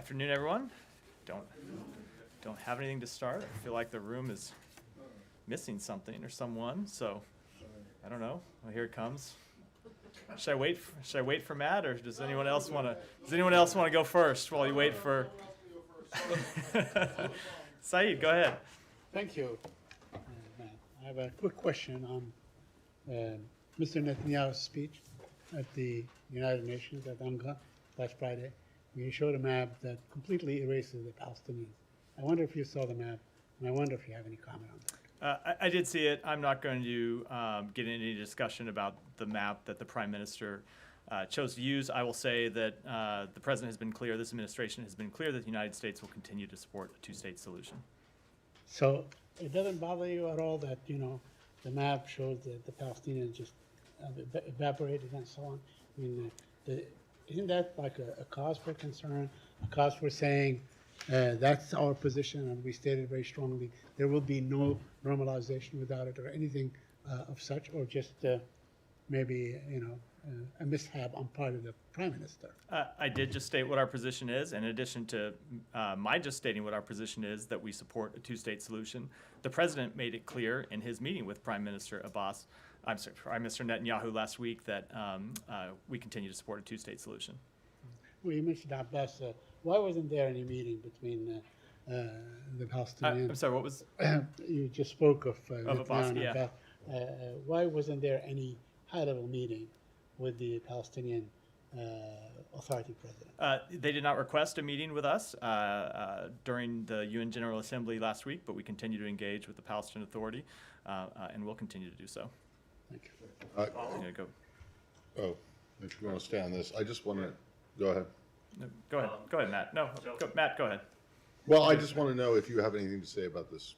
Afternoon, everyone. Don't have anything to start. I feel like the room is missing something or someone, so I don't know. Well, here it comes. Should I wait? Should I wait for Matt, or does anyone else want to? Does anyone else want to go first while you wait for? Saeed, go ahead. Thank you, Matt. I have a quick question on Mr. Netanyahu's speech at the United Nations at UNGA last Friday. He showed a map that completely erases the Palestinians. I wonder if you saw the map, and I wonder if you have any comment on that. I did see it. I'm not going to get into any discussion about the map that the Prime Minister chose to use. I will say that the President has been clear, this administration has been clear that the United States will continue to support a two-state solution. So it doesn't bother you at all that, the map shows that the Palestinians just evaporated and so on? I mean, isn't that like a cause for concern, a cause for saying that's our position and we stated very strongly there will be no normalization without it or anything of such, or just maybe, a mishap on part of the Prime Minister? I did just state what our position is. In addition to my just stating what our position is, that we support a two-state solution, the President made it clear in his meeting with Prime Minister Prime Minister Netanyahu last week that we continue to support a two-state solution. Well, you mentioned Abbas. Why wasn't there any meeting between the Palestinians? I'm sorry, what was? You just spoke of Abbas, Netanyahu and yeah. Abbas. Why wasn't there any high-level meeting with the Palestinian Authority president? They did not request a meeting with us during the UN General Assembly last week, but we continue to engage with the Palestinian Authority, and will continue to do so. Thank you. Go. Oh, if you want to stay on this, I just want to, go ahead. No, go ahead, Matt. No, Matt, go ahead. Well, I just want to know if you have anything to say about this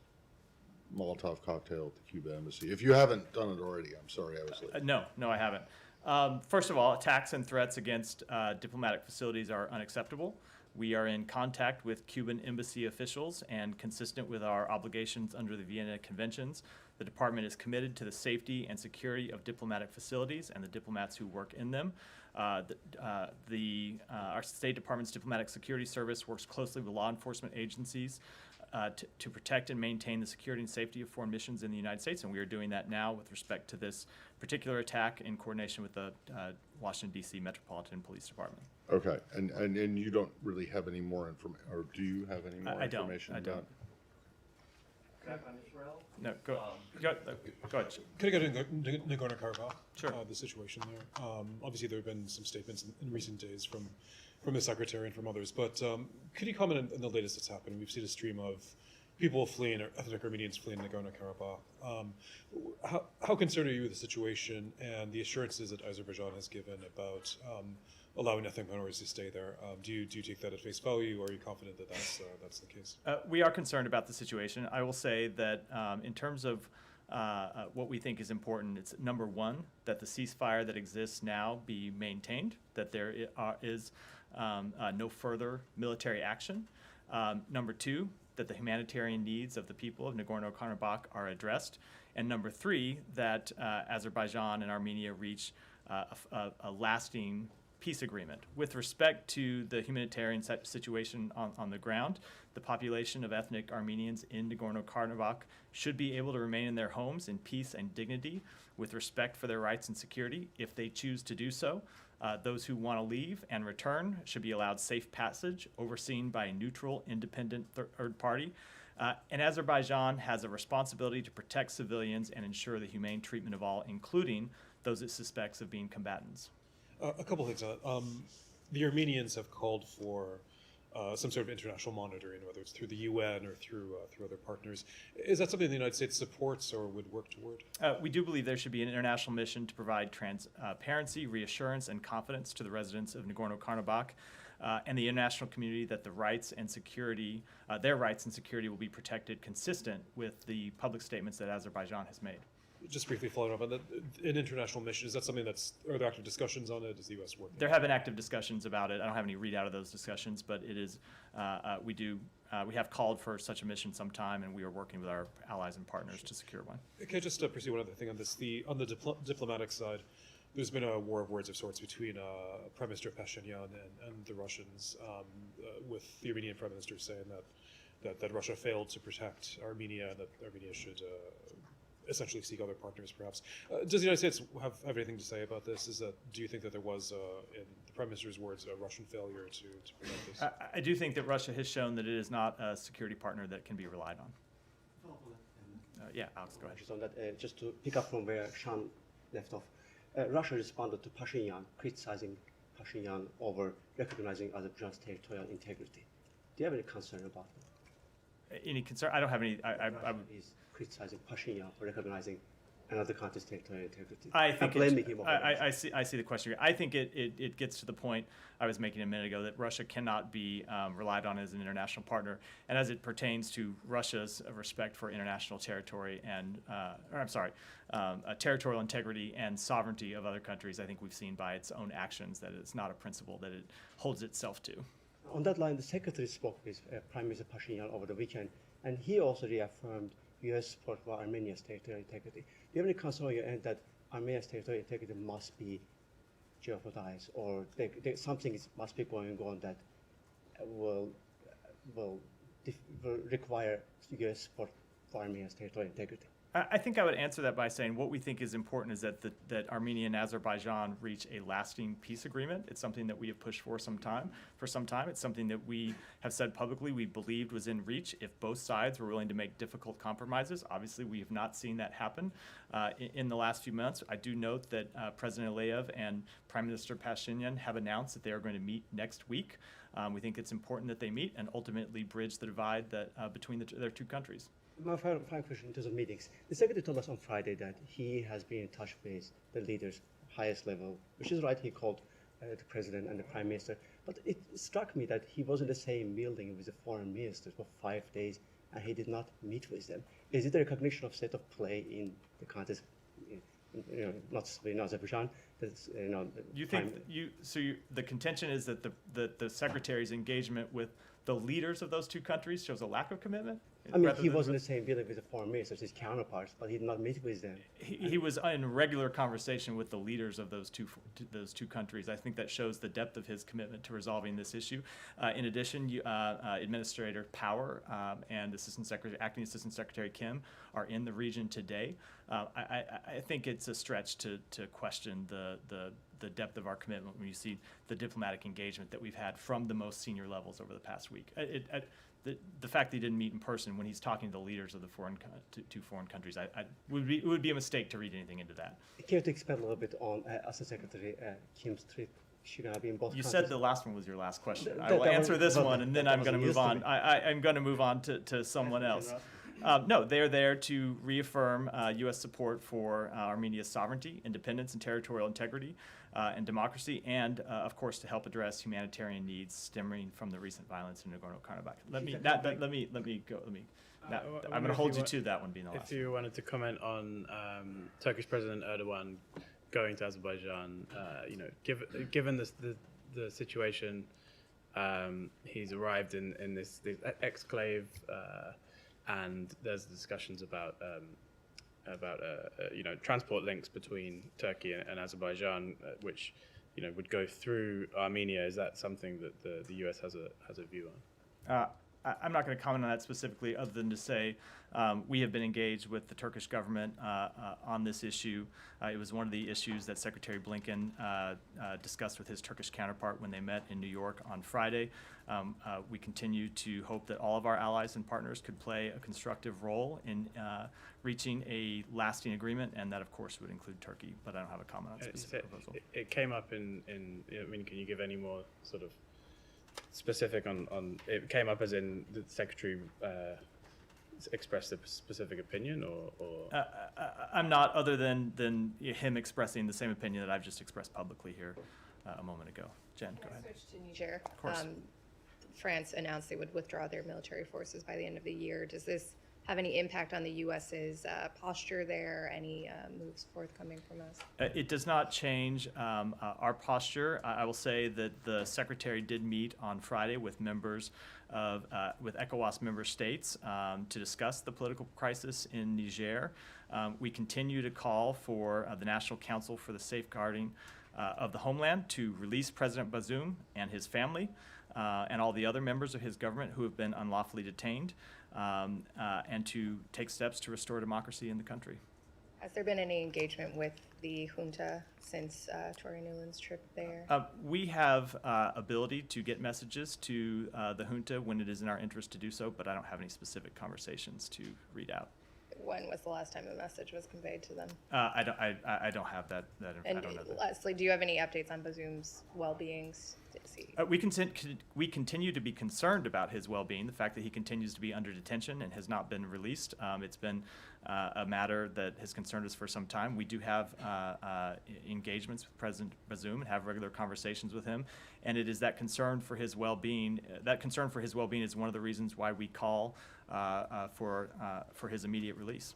Molotov cocktail at the Cuba embassy. If you haven't done it already, I'm sorry I was late. No, I haven't. First of all, attacks and threats against diplomatic facilities are unacceptable. We are in contact with Cuban embassy officials, and consistent with our obligations under the Vienna Conventions, the department is committed to the safety and security of diplomatic facilities and the diplomats who work in them. Our State Department's Diplomatic Security Service works closely with law enforcement agencies to protect and maintain the security and safety of foreign missions in the United States, and we are doing that now with respect to this particular attack in coordination with the Washington, D.C. Metropolitan Police Department. Okay, and you don't really have any more information, or do you have any more information? I don't. On Israel? No, go ahead. Could I go to Nagorno-Karabakh? Sure. The situation there. Obviously, there have been some statements in recent days from the Secretary and from others, but could you comment on the latest that's happened? We've seen a stream of people fleeing, or ethnic Armenians fleeing Nagorno-Karabakh. How concerned are you with the situation and the assurances that Azerbaijan has given about allowing ethnic minorities to stay there? Do you take that at face value, or are you confident that that's the case? We are concerned about the situation. I will say that in terms of what we think is important, it's number one, that the ceasefire that exists now be maintained, that there is no further military action. Number two, that the humanitarian needs of the people of Nagorno-Karabakh are addressed. And number three, that Azerbaijan and Armenia reach a lasting peace agreement. With respect to the humanitarian situation on the ground, the population of ethnic Armenians in Nagorno-Karabakh should be able to remain in their homes in peace and dignity with respect for their rights and security if they choose to do so. Those who want to leave and return should be allowed safe passage, overseen by a neutral, independent third party. And Azerbaijan has a responsibility to protect civilians and ensure the humane treatment of all, including those it suspects of being combatants. A couple things on that. The Armenians have called for some sort of international monitoring, whether it's through the UN or through other partners. Is that something the United States supports or would work toward? We do believe there should be an international mission to provide transparency, reassurance, and confidence to the residents of Nagorno-Karabakh and the international community that the rights and security, their rights and security will be protected consistent with the public statements that Azerbaijan has made. Just briefly following up on that, an international mission, is that something are there active discussions on it? Is the U.S. working? There have been active discussions about it. I don't have any readout of those discussions, but it is, we have called for such a mission sometime, and we are working with our allies and partners to secure one. Can I just pursue one other thing on this? On the diplomatic side, there's been a war of words of sorts between Prime Minister Pashinyan and the Russians, with the Armenian Prime Minister saying that Russia failed to protect Armenia and that Armenia should essentially seek other partners, perhaps. Does the United States have anything to say about this? Do you think that there was, in the Prime Minister's words, a Russian failure to prevent this? I do think that Russia has shown that it is not a security partner that can be relied on. Yeah, Alex, go ahead. Just on that, just to pick up from where Sean left off, Russia responded to Pashinyan, criticizing Pashinyan over recognizing Azerbaijan's territorial integrity. Do you have any concern about that? Any concern? I don't have any. Russia is criticizing Pashinyan for recognizing another country's territorial integrity. I think and blaming him over I see the question here. I think it gets to the point I was making a minute ago that Russia cannot be relied on as an international partner, and as it pertains to Russia's respect for international territory and territorial integrity and sovereignty of other countries, I think we've seen by its own actions that it's not a principle that it holds itself to. On that line, the Secretary spoke with Prime Minister Pashinyan over the weekend, and he also reaffirmed U.S. support for Armenia's territorial integrity. Do you have any concern on your end that Armenia's territorial integrity must be jeopardized, or something must be going on that will require U.S. support for Armenia's territorial integrity? I think I would answer that by saying what we think is important is that that Armenia and Azerbaijan reach a lasting peace agreement. It's something that we have pushed for some time. It's something that we have said publicly we believed was in reach if both sides were willing to make difficult compromises. Obviously, we have not seen that happen in the last few months. I do note that President Aliyev and Prime Minister Pashinyan have announced that they are going to meet next week. We think it's important that they meet and ultimately bridge the divide that between their two countries. My final question in terms of meetings. The Secretary told us on Friday that he has been in touch with the leaders, highest level, which is right. He called the President and the Prime Minister. But it struck me that he was in the same building with the foreign ministers for 5 days, and he did not meet with them. Is it a recognition of state of play in the context, not in Azerbaijan? You think the contention is that the Secretary's engagement with the leaders of those two countries shows a lack of commitment? I mean, he was in the same building with the foreign ministers, his counterparts, but he did not meet with them. He was in regular conversation with the leaders of those two countries. I think that shows the depth of his commitment to resolving this issue. In addition, Administrator Power and Acting Assistant Secretary Kim are in the region today. I think it's a stretch to question the depth of our commitment when you see the diplomatic engagement that we've had from the most senior levels over the past week. The fact that he didn't meet in person when he's talking to the leaders of the two foreign countries, it would be a mistake to read anything into that. Can you expand a little bit on Assistant Secretary Kim's trip? She's going to be in both You countries. said the last one was your last question. I will answer this one, and then I'm going to move on. I'm going to move on to someone else. No, they're there to reaffirm U.S. support for Armenia's sovereignty, independence, and territorial integrity, and democracy, and of course to help address humanitarian needs stemming from the recent violence in Nagorno-Karabakh. Let me go. I'm going to hold you to that one being the last. If you wanted to comment on Turkish President Erdogan going to Azerbaijan, given the situation, he's arrived in this exclave, and there's discussions about transport links between Turkey and Azerbaijan, which would go through Armenia. Is that something that the U.S. has a view on? I'm not going to comment on that specifically, other than to say we have been engaged with the Turkish government on this issue. It was one of the issues that Secretary Blinken discussed with his Turkish counterpart when they met in New York on Friday. We continue to hope that all of our allies and partners could play a constructive role in reaching a lasting agreement, and that, of course, would include Turkey. But I don't have a comment on specific proposal. It came up in can you give any more sort of specific on it came up as in the Secretary expressed a specific opinion, or I'm not, other than him expressing the same opinion that I've just expressed publicly here a moment ago. Jen, go ahead. Switch to Niger. Of course. France announced they would withdraw their military forces by the end of the year. Does this have any impact on the U.S.'s posture there? Any moves forthcoming from us? It does not change our posture. I will say that the Secretary did meet on Friday with members with ECOWAS member states to discuss the political crisis in Niger. We continue to call for the National Council for the Safeguarding of the Homeland to release President Bazoum and his family and all the other members of his government who have been unlawfully detained, and to take steps to restore democracy in the country. Has there been any engagement with the junta since Tory Newland's trip there? We have ability to get messages to the junta when it is in our interest to do so, but I don't have any specific conversations to read out. When was the last time a message was conveyed to them? I don't have that. I And don't know that. lastly, do you have any updates on Bazoum's well-being? We continue to be concerned about his well-being, the fact that he continues to be under detention and has not been released. It's been a matter that has concerned us for some time. We do have engagements with President Bazoum and have regular conversations with him, and it is that concern for his well-being. That concern for his well-being is one of the reasons why we call for his immediate release.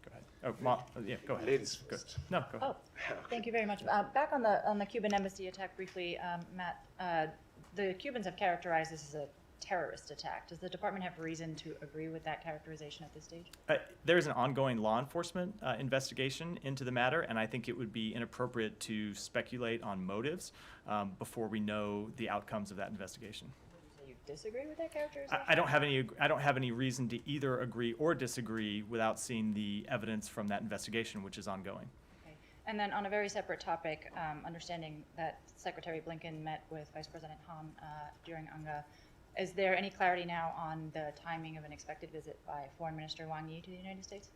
Go ahead. Yeah, go ahead. Ladies Go. first. No, go ahead. Oh, thank you very much. Back on the Cuban embassy attack briefly, Matt, the Cubans have characterized this as a terrorist attack. Does the department have reason to agree with that characterization at this stage? There is an ongoing law enforcement investigation into the matter, and I think it would be inappropriate to speculate on motives before we know the outcomes of that investigation. Do you disagree with that characterization? I don't have any reason to either agree or disagree without seeing the evidence from that investigation, which is ongoing. Okay. And then on a very separate topic, understanding that Secretary Blinken met with Vice President Han during UNGA, is there any clarity now on the timing of an expected visit by Foreign Minister Wang Yi to the United States?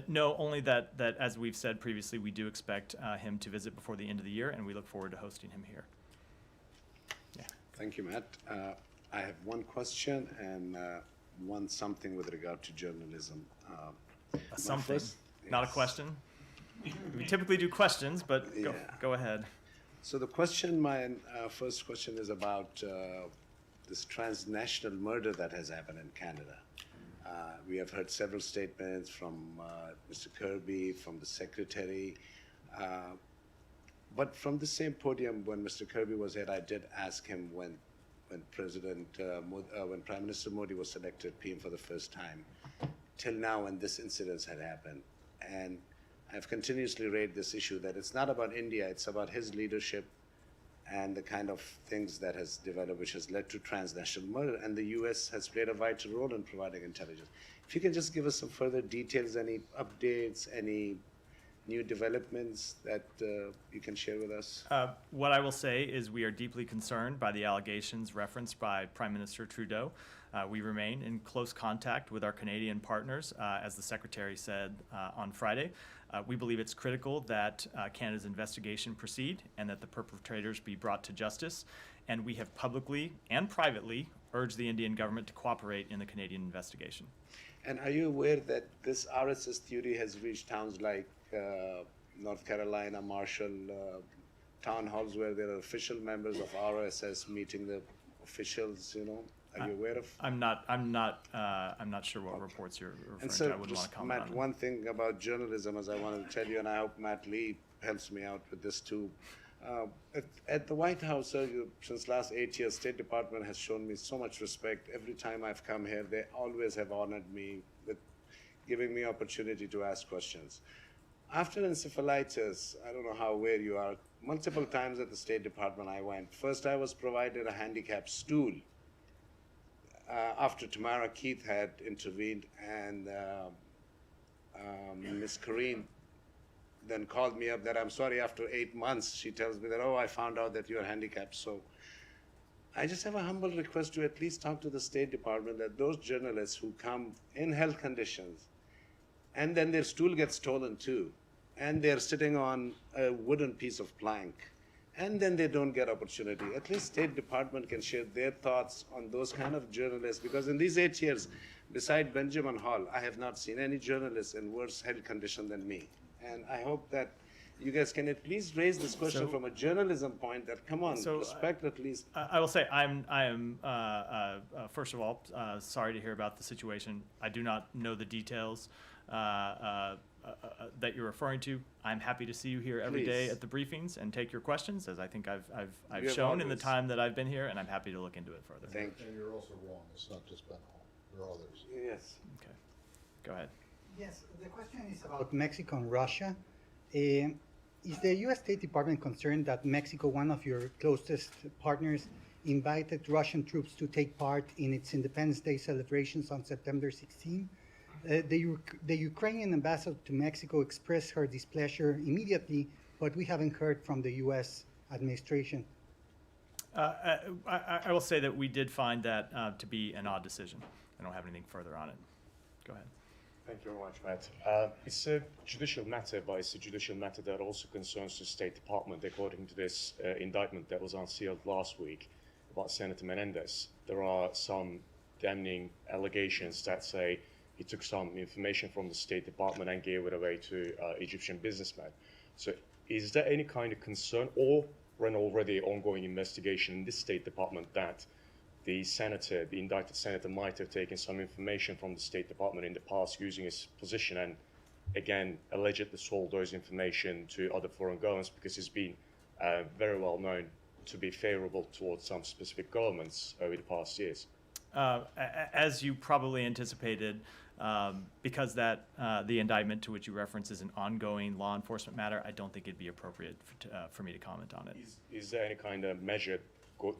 No, only that as we've said previously, we do expect him to visit before the end of the year, and we look forward to hosting him here. Yeah. Thank you, Matt. I have one question and one something with regard to journalism. Something, first- not a yes. question. We typically do questions, but Yeah. go ahead. So the question, my first question is about this transnational murder that has happened in Canada. We have heard several statements from Mr. Kirby, from the Secretary. But from the same podium, when Mr. Kirby was here, I did ask him when when Prime Minister Modi was selected PM for the first time, till now when this incident had happened. And I've continuously raised this issue that it's not about India, it's about his leadership and the kind of things that has developed, which has led to transnational murder. And the US has played a vital role in providing intelligence. If you can just give us some further details, any updates, any new developments that you can share with us? What I will say is we are deeply concerned by the allegations referenced by Prime Minister Trudeau. We remain in close contact with our Canadian partners, as the Secretary said on Friday. We believe it's critical that Canada's investigation proceed and that the perpetrators be brought to justice. And we have publicly and privately urged the Indian government to cooperate in the Canadian investigation. And are you aware that this RSS theory has reached towns like North Carolina, Marshall, town halls where there are official members of RSS meeting the officials, you know? Are you aware of? I'm not sure what reports you're referring And to. so, I wouldn't want just, to comment Matt, on one thing about journalism, as I wanted to tell you, and I hope Matt Lee helps me out with this too. At the White House, since last 8 years, State Department has shown me so much respect. Every time I've come here, they always have honored me with giving me opportunity to ask questions. After encephalitis, I don't know how aware you are, multiple times at the State Department I went. First, I was provided a handicapped stool. After Tamara Keith had intervened and Ms. Karine then called me up that I'm sorry, after 8 months, she tells me that, oh, I found out that you're handicapped. So I just have a humble request to at least talk to the State Department that those journalists who come in health conditions and then their stool gets stolen too, and they're sitting on a wooden piece of plank, and then they don't get opportunity. At least State Department can share their thoughts on those kind of journalists, because in these 8 years, beside Benjamin Hall, I have not seen any journalist in worse health condition than me. And I hope that you guys can at least raise this question So- from a journalism point that, come on, So, respect at least. I will say I am first of all sorry to hear about the situation. I do not know the details that you're referring to. I'm happy to see you here every day Please. at the briefings and take your questions, as I think I've You have shown in the always. time that I've been here, and I'm happy to look into it further. Thank you. And you're also wrong, it's not just Ben Hall, there are others. Yes. Okay, go ahead. Yes, the question is about Mexico and Russia. Is the U.S. State Department concerned that Mexico, one of your closest partners, invited Russian troops to take part in its Independence Day celebrations on September 16? The Ukrainian ambassador to Mexico expressed her displeasure immediately, but we haven't heard from the U.S. administration. I will say that we did find that to be an odd decision. I don't have anything further on it. Go ahead. Thank you very much, Matt. It's a judicial matter, but it's a judicial matter that also concerns the State Department. According to this indictment that was unsealed last week about Senator Menendez, there are some damning allegations that say he took some information from the State Department and gave it away to Egyptian businessmen. So is there any kind of concern or an already ongoing investigation in the State Department that the senator, the indicted senator, might have taken some information from the State Department in the past using his position and, again, allegedly sold those information to other foreign governments because he's been very well known to be favorable towards some specific governments over the past years? As you probably anticipated, because that the indictment to which you reference is an ongoing law enforcement matter, I don't think it'd be appropriate for me to comment on it. Is there any kind of measure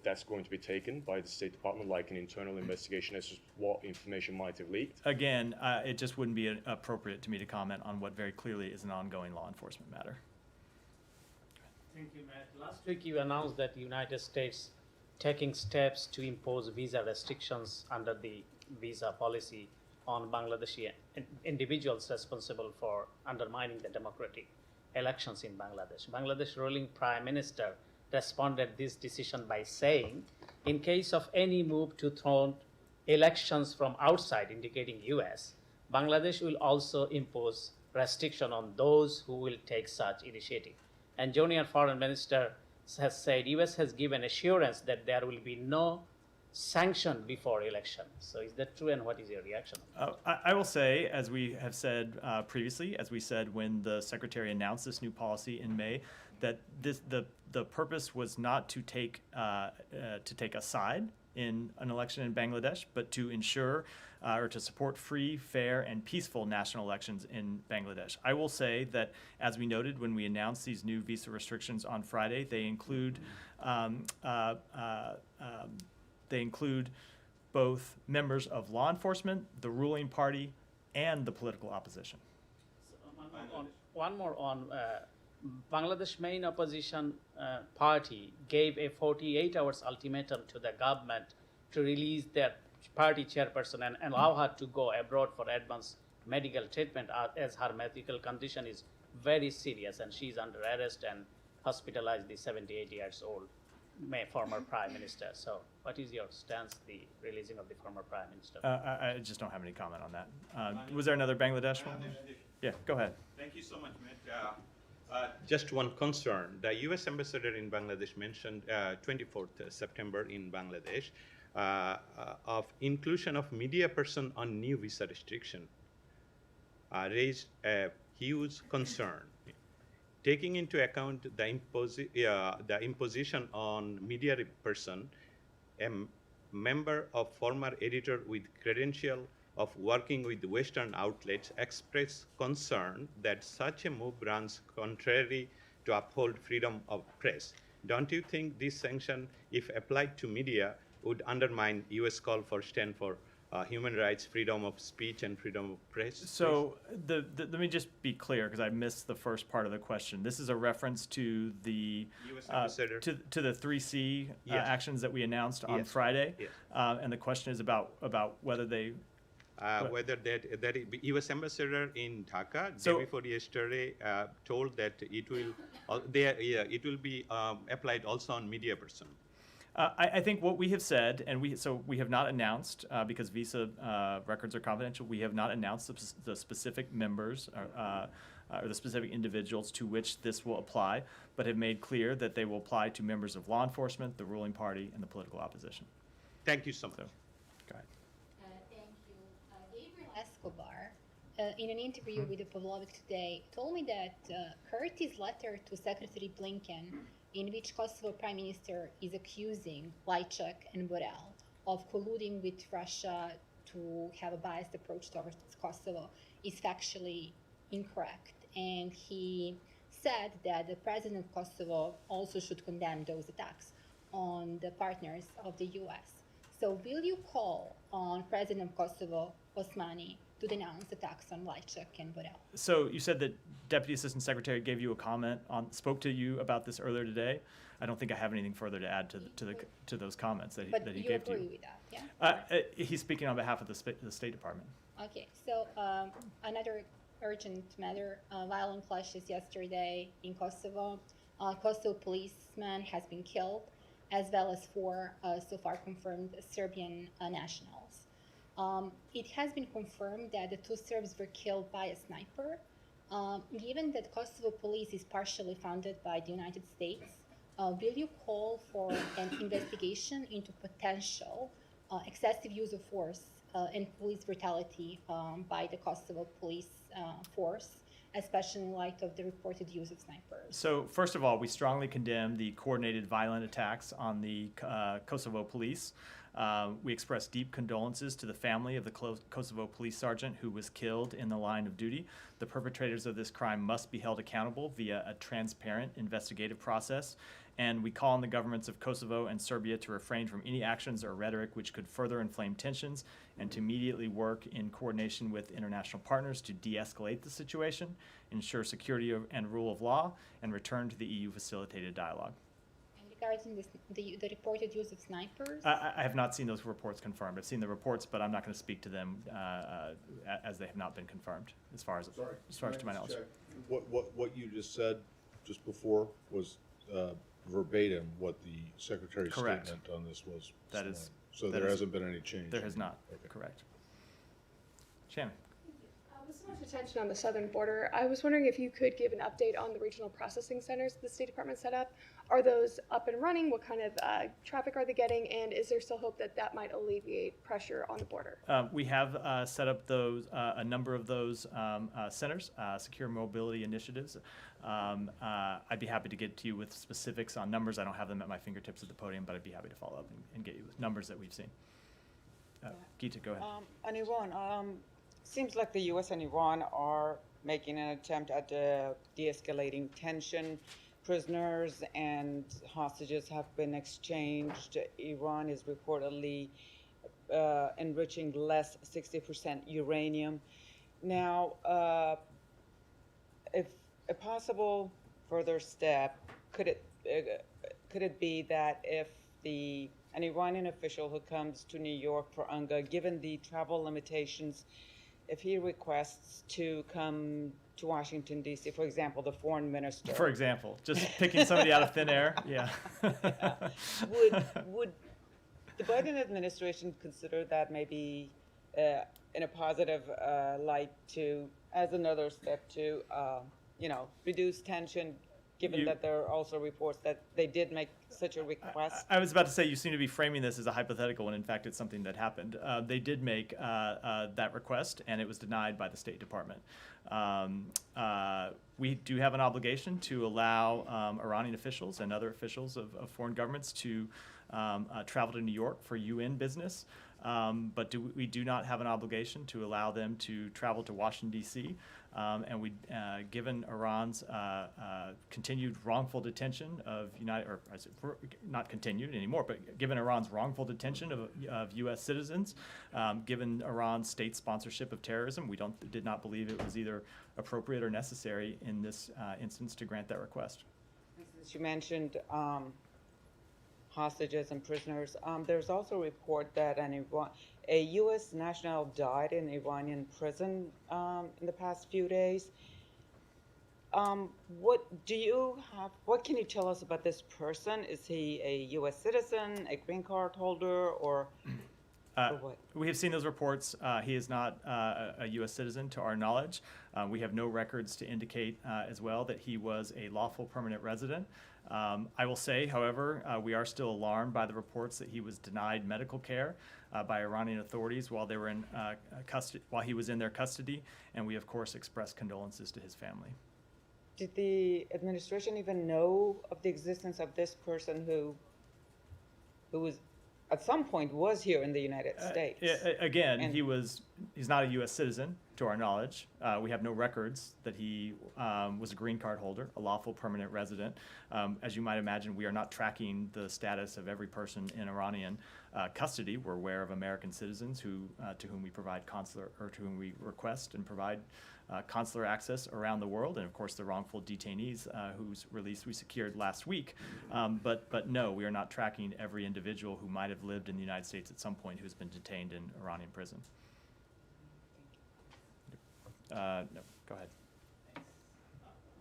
that's going to be taken by the State Department, like an internal investigation as to what information might have leaked? Again, it just wouldn't be appropriate to me to comment on what very clearly is an ongoing law enforcement matter. Thank you, Matt. Last week you announced that the United States taking steps to impose visa restrictions under the visa policy on Bangladeshi individuals responsible for undermining the democratic elections in Bangladesh. Bangladesh ruling Prime Minister responded this decision by saying, in case of any move to thwart elections from outside, indicating US, Bangladesh will also impose restriction on those who will take such initiative. And Junior Foreign Minister has said US has given assurance that there will be no sanction before election. So is that true, and what is your reaction? I will say, as we have said previously, as we said when the Secretary announced this new policy in May, that the purpose was not to take a side in an election in Bangladesh, but to ensure or to support free, fair, and peaceful national elections in Bangladesh. I will say that, as we noted when we announced these new visa restrictions on Friday, they include both members of law enforcement, the ruling party, and the political opposition. One more on Bangladesh main opposition party gave a 48 hours ultimatum to the government to release their party chairperson and allow her to go abroad for advanced medical treatment as her medical condition is very serious and she's under arrest and hospitalized, the 78 years old former prime minister. So what is your stance, the releasing of the former prime minister? I just don't have any comment on that. Was there another Bangladesh one? Yeah, go ahead. Thank you so much, Matt. Just one concern. The U.S. ambassador in Bangladesh mentioned 24th September in Bangladesh of inclusion of media person on new visa restriction raised a huge concern. Taking into account the imposition on media person, a member of former editor with credential of working with Western outlets expressed concern that such a move runs contrary to uphold freedom of press. Don't you think this sanction, if applied to media, would undermine U.S. call for stand for human rights, freedom of speech, and freedom of press? So let me just be clear, because I missed the first part of the question. This is a reference to the to the 3C actions that we announced on Friday, and the question is about whether they. Whether that U.S. ambassador in Dhaka day before yesterday told that it will be applied also on media person. I think what we have said, and we have not announced because visa records are confidential. We have not announced the specific members or the specific individuals to which this will apply, but have made clear that they will apply to members of law enforcement, the ruling party, and the political opposition. Thank you so much. Go ahead. Thank you. Gabriel Escobar, in an interview with the Pavlovic today, told me that Curtis' letter to Secretary Blinken, in which Kosovo Prime Minister is accusing Lajčák and Borrell of colluding with Russia to have a biased approach towards Kosovo is factually incorrect. And he said that the president of Kosovo also should condemn those attacks on the partners of the US. So will you call on President of Kosovo, Osmani, to denounce attacks on Lajčák and Borel? So you said that Deputy Assistant Secretary gave you a comment spoke to you about this earlier today. I don't think I have anything further to add to those comments that he gave to you. But you agree with that, yeah? He's speaking on behalf of the State Department. Okay, so another urgent matter, violent clashes yesterday in Kosovo. Kosovo policeman has been killed, as well as 4 so far confirmed Serbian nationals. It has been confirmed that the 2 Serbs were killed by a sniper. Given that Kosovo police is partially funded by the United States, will you call for an investigation into potential excessive use of force and police brutality by the Kosovo police force, especially in light of the reported use of snipers? So first of all, we strongly condemn the coordinated violent attacks on the Kosovo police. We express deep condolences to the family of the Kosovo police sergeant who was killed in the line of duty. The perpetrators of this crime must be held accountable via a transparent investigative process. And we call on the governments of Kosovo and Serbia to refrain from any actions or rhetoric which could further inflame tensions, and to immediately work in coordination with international partners to de-escalate the situation, ensure security and rule of law, and return to the EU-facilitated dialogue. And regarding the reported use of snipers? I have not seen those reports confirmed. I've seen the reports, but I'm not going to speak to them as they have not been confirmed, as far as to my knowledge. What you just said just before was verbatim what the Secretary's Correct. statement on this was. That is. So that there is- hasn't been any change? There has not. Okay. Correct. Shannon. With so much attention on the southern border, I was wondering if you could give an update on the regional processing centers the State Department set up. Are those up and running? What kind of traffic are they getting? And is there still hope that that might alleviate pressure on the border? We have set up a number of those centers, secure mobility initiatives. I'd be happy to get to you with specifics on numbers. I don't have them at my fingertips at the podium, but I'd be happy to follow up and get you with numbers that we've seen. Geeta, go ahead. On Iran, seems like the U.S. and Iran are making an attempt at de-escalating tension. Prisoners and hostages have been exchanged. Iran is reportedly enriching less 60% uranium. Now, if a possible further step, could it be that if an Iranian official who comes to New York for UNGA, given the travel limitations, if he requests to come to Washington, D.C., for example, the foreign minister. For example, just picking somebody out of thin air, yeah. Would the Biden administration consider that maybe in a positive light as another step to, reduce tension, given that there are also reports that they did make such a request? I was about to say, you seem to be framing this as a hypothetical when in fact it's something that happened. They did make that request, and it was denied by the State Department. We do have an obligation to allow Iranian officials and other officials of foreign governments to travel to New York for UN business. But we do not have an obligation to allow them to travel to Washington, D.C. And given Iran's continued wrongful detention of not continued anymore, but given Iran's wrongful detention of U.S. citizens, given Iran's state sponsorship of terrorism, we did not believe it was either appropriate or necessary in this instance to grant that request. Since you mentioned hostages and prisoners, there's also a report that a U.S. national died in Iranian prison in the past few days. What can you tell us about this person? Is he a U.S. citizen, a green card holder, or what? We have seen those reports. He is not a U.S. citizen to our knowledge. We have no records to indicate as well that he was a lawful permanent resident. I will say, however, we are still alarmed by the reports that he was denied medical care by Iranian authorities while they were in while he was in their custody, and we of course express condolences to his family. Did the administration even know of the existence of this person who was at some point was here in the United States. Again, And- he's not a U.S. citizen, to our knowledge. We have no records that he was a green card holder, a lawful permanent resident. As you might imagine, we are not tracking the status of every person in Iranian custody. We're aware of American citizens who to whom we provide consular, or to whom we request and provide consular access around the world, and of course the wrongful detainees whose release we secured last week. But no, we are not tracking every individual who might have lived in the United States at some point who's been detained in Iranian prison. No, go ahead.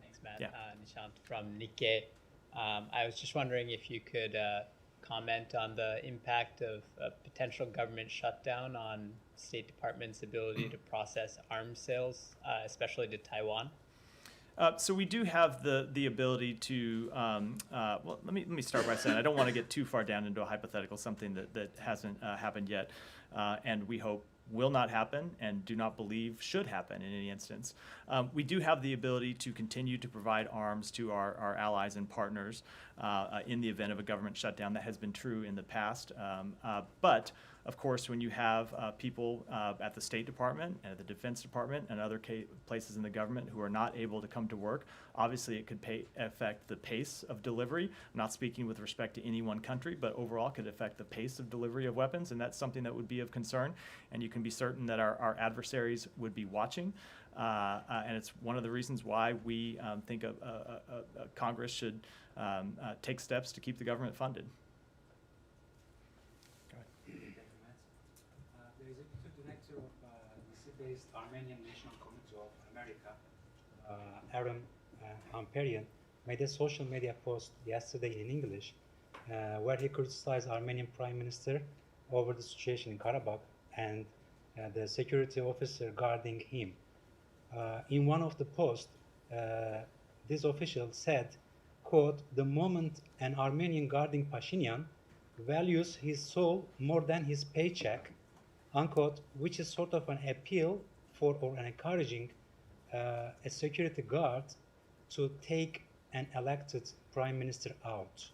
Thanks, Matt. Yeah. Nishant from Nikkei. I was just wondering if you could comment on the impact of a potential government shutdown on State Department's ability to process arms sales, especially to Taiwan. So we do have the ability to, well, let me start by saying I don't want to get too far down into a hypothetical, something that hasn't happened yet, and we hope will not happen and do not believe should happen in any instance. We do have the ability to continue to provide arms to our allies and partners in the event of a government shutdown. That has been true in the past. But of course, when you have people at the State Department and at the Defense Department and other places in the government who are not able to come to work, obviously it could affect the pace of delivery. I'm not speaking with respect to any one country, but overall could affect the pace of delivery of weapons, and that's something that would be of concern. And you can be certain that our adversaries would be watching. And it's one of the reasons why we think Congress should take steps to keep the government funded. The executive director of the DC-based Armenian National Committee of America, Aaron Hamparian, made a social media post yesterday in English where he criticized Armenian Prime Minister over the situation in Karabakh and the security officer guarding him. In one of the posts, this official said, quote, "The moment an Armenian guarding Pashinyan values his soul more than his paycheck," unquote, which is sort of an appeal for or an encouraging a security guard to take an elected prime minister out.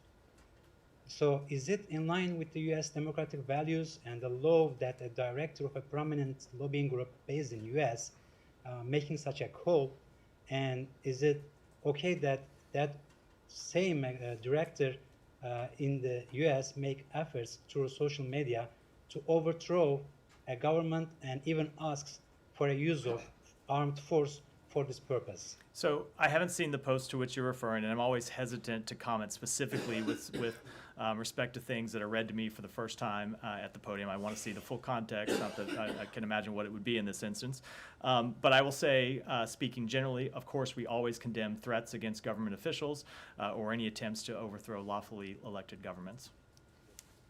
So is it in line with the US democratic values and the law that a director of a prominent lobbying group based in US making such a call? And is it okay that that same director in the US make efforts through social media to overthrow a government and even asks for a use of armed force for this purpose? So I haven't seen the post to which you're referring, and I'm always hesitant to comment specifically with respect to things that are read to me for the first time at the podium. I want to see the full context, not that I can imagine what it would be in this instance. But I will say, speaking generally, of course, we always condemn threats against government officials or any attempts to overthrow lawfully elected governments.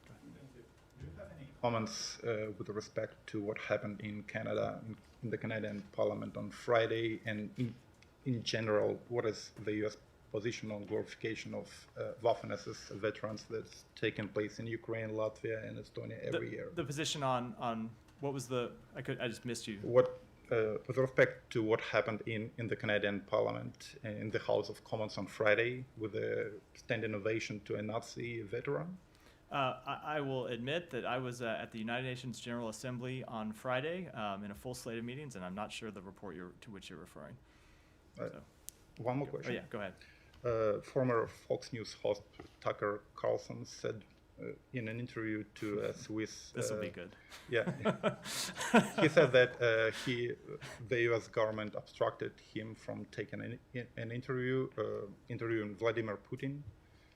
Do you have any comments with respect to what happened in Canada, in the Canadian Parliament on Friday, and in general, what is the U.S. position on glorification of Waffen-SS veterans that's taken place in Ukraine, Latvia, and Estonia every year? The position on what was the? I just missed you. What with respect to what happened in the Canadian Parliament in the House of Commons on Friday with a standing ovation to a Nazi veteran? I will admit that I was at the United Nations General Assembly on Friday in a full slate of meetings, and I'm not sure the report to which you're referring. One more question. Oh, yeah, go ahead. Former Fox News host Tucker Carlson said in an interview to a Swiss... This will be good. Yeah. He said that the U.S. government obstructed him from taking an interview, interviewing Vladimir Putin.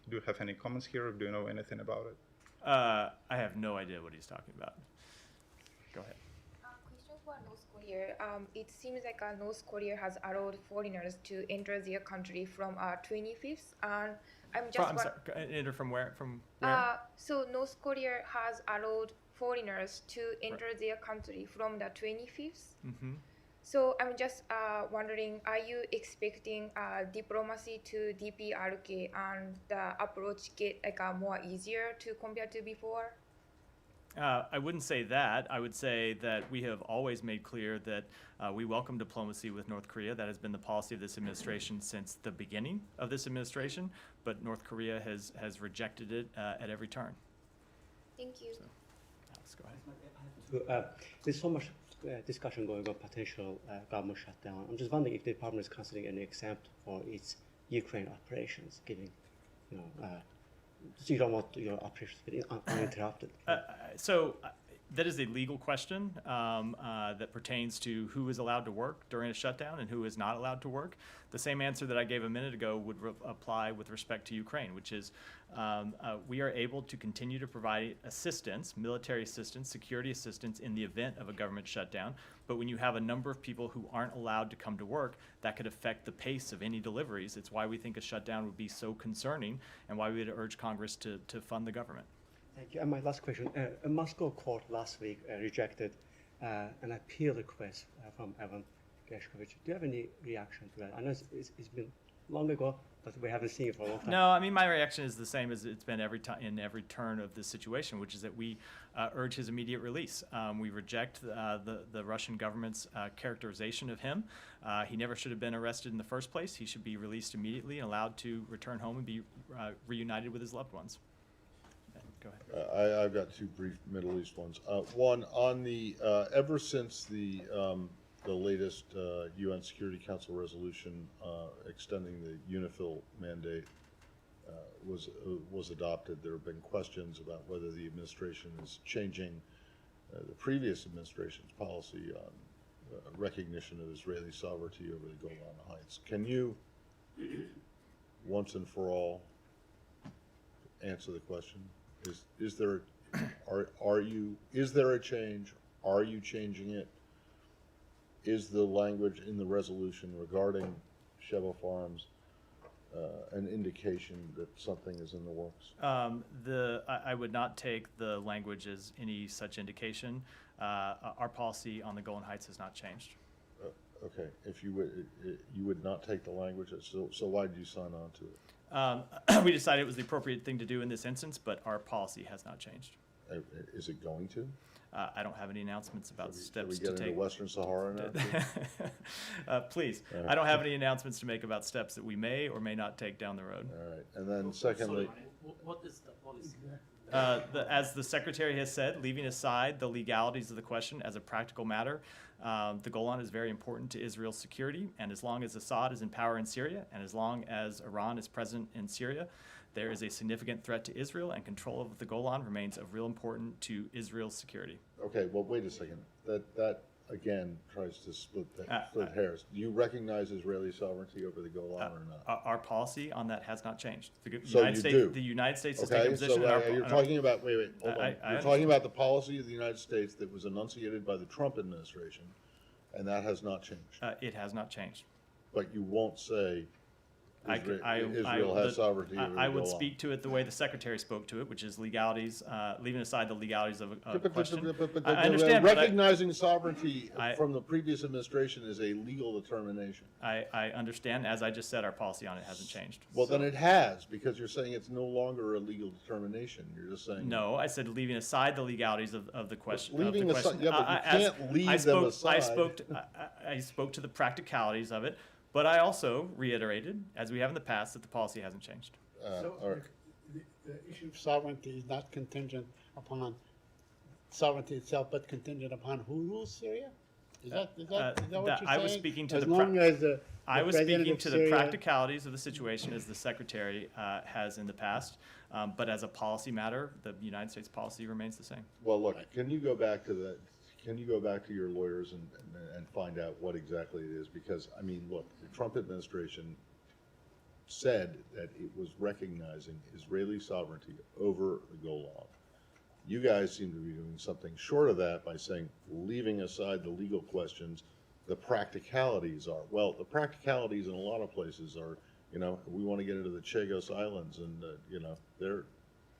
Do you have any comments here? Do you know anything about it? I have no idea what he's talking about. Go ahead. Question for North Korea. It seems like North Korea has allowed foreigners to enter their country from 25th. And I'm just. I'm sorry. Enter from where? From where? So North Korea has allowed foreigners to enter their country from the 25th. Mm-hmm. So I'm just wondering, are you expecting diplomacy to DPRK and the approach get more easier to compare to before? I wouldn't say that. I would say that we have always made clear that we welcome diplomacy with North Korea. That has been the policy of this administration since the beginning of this administration, but North Korea has rejected it at every turn. Thank you. Alex, go ahead. There's so much discussion going on potential government shutdown. I'm just wondering if the department is considering any exempt for its Ukraine operations, given, you know, so you don't want your operations to be uninterrupted. That is a legal question that pertains to who is allowed to work during a shutdown and who is not allowed to work. The same answer that I gave a minute ago would apply with respect to Ukraine, which is we are able to continue to provide assistance, military assistance, security assistance in the event of a government shutdown. But when you have a number of people who aren't allowed to come to work, that could affect the pace of any deliveries. It's why we think a shutdown would be so concerning and why we would urge Congress to fund the government. Thank you. And my last question, a Moscow court last week rejected an appeal request from Evan Gershkovich. Do you have any reaction to that? I know it's been long ago, but we haven't seen it for a long time. No, I mean, my reaction is the same as it's been every time in every turn of this situation, which is that we urge his immediate release. We reject the Russian government's characterization of him. He never should have been arrested in the first place. He should be released immediately and allowed to return home and be reunited with his loved ones. Go ahead. I've got two brief Middle East ones. One on the ever since the latest UN Security Council resolution extending the UNIFIL mandate was adopted, there have been questions about whether the administration is changing the previous administration's policy on recognition of Israeli sovereignty over the Golan Heights. Can you, once and for all, answer the question? Is there a change? Are you changing it? Is the language in the resolution regarding Sheva Farms an indication that something is in the works? I would not take the language as any such indication. Our policy on the Golan Heights has not changed. Okay, if you would not take the language, so why did you sign on to it? We decided it was the appropriate thing to do in this instance, but our policy has not changed. Is it going to? I don't have any announcements about steps to take. Into Western Sahara now? Please, Right. I don't have any announcements to make about steps that we may or may not take down the road. All right, and then secondly, What is the policy? As the Secretary has said, leaving aside the legalities of the question as a practical matter, the Golan is very important to Israel's security, and as long as Assad is in power in Syria, and as long as Iran is present in Syria, there is a significant threat to Israel, and control of the Golan remains of real importance to Israel's security. okay, well, wait a second. That again tries to split hairs. Do you recognize Israeli sovereignty over the Golan or not? Our policy on that has not changed. So you do? The United States has Okay, taken a position. so in you're our, talking about, wait, hold on. I You're understand. talking about the policy of the United States that was enunciated by the Trump administration, and that has not changed. It has not changed. But you won't say Israel will- has sovereignty over the I would Golan. speak to it the way the Secretary spoke to it, which is legalities, leaving aside the legalities of a question. But I understand, but recognizing sovereignty from the previous administration is a legal determination. I understand. As I just said, our policy on it hasn't changed. Well, then it has, because you're saying it's no longer a legal determination. You're just saying. No, I said leaving aside the legalities of the question. Leaving aside, yeah, but you can't leave I them spoke, I aside. I spoke to the practicalities of it, but I also reiterated, as we have in the past, that the policy hasn't changed. All right. The issue of sovereignty is not contingent upon sovereignty itself, but contingent upon who rules Syria? Is that what you're saying? I was speaking to as the long as the I was president speaking of to Syria- the practicalities of the situation as the Secretary has in the past, but as a policy matter, the United States policy remains the same. Well, look, can you go back to that? Can you go back to your lawyers and find out what exactly it is? Because, I mean, look, the Trump administration said that it was recognizing Israeli sovereignty over the Golan. You guys seem to be doing something short of that by saying, leaving aside the legal questions, the practicalities are. Well, the practicalities in a lot of places are, you know, we want to get into the Chagos Islands, and, you know,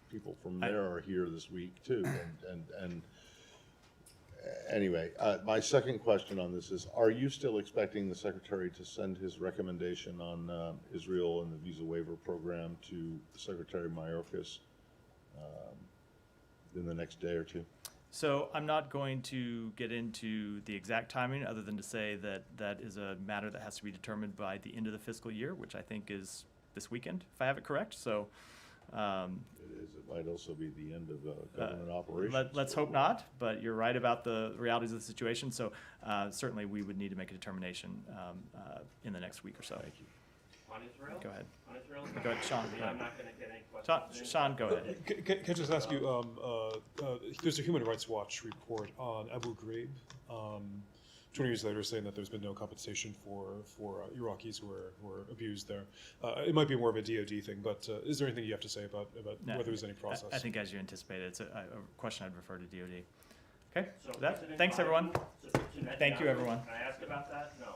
people from there are here this week too. And anyway, my second question on this is, are you still expecting the Secretary to send his recommendation on Israel and the visa waiver program to Secretary Mayorkas in the next day or two? So I'm not going to get into the exact timing, other than to say that that is a matter that has to be determined by the end of the fiscal year, which I think is this weekend, if I have it correct. So It is, it might also be the end of government operations. Let's hope not, but you're right about the realities of the situation. So certainly we would need to make a determination in the next week or so. Thank you. On Israel? Go ahead. On Israel? Go ahead, Sean. I'm not going to get any questions. Sean, go ahead. Can I just ask you, there's a Human Rights Watch report on Abu Ghraib, 20 years later, saying that there's been no compensation for Iraqis who were abused there. It might be more of a DoD thing, but is there anything you have to say about No, whether there's any process? I think as you anticipated, it's a question I'd refer to DoD. Okay, So with that, President thanks everyone. Biden, Thank you, everyone. Can I ask about that? No.